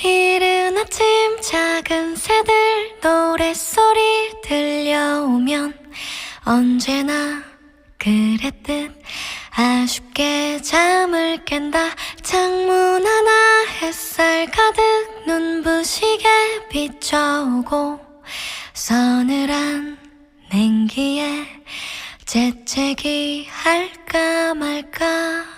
이른 아침 작은 새들 노랫소리 들려오면 언제나 그랬듯 아쉽게 잠을 깬다. 창문 하나 햇살 가득 눈부시게 비춰오고 서늘한 냉기에 재채기 할까 말까.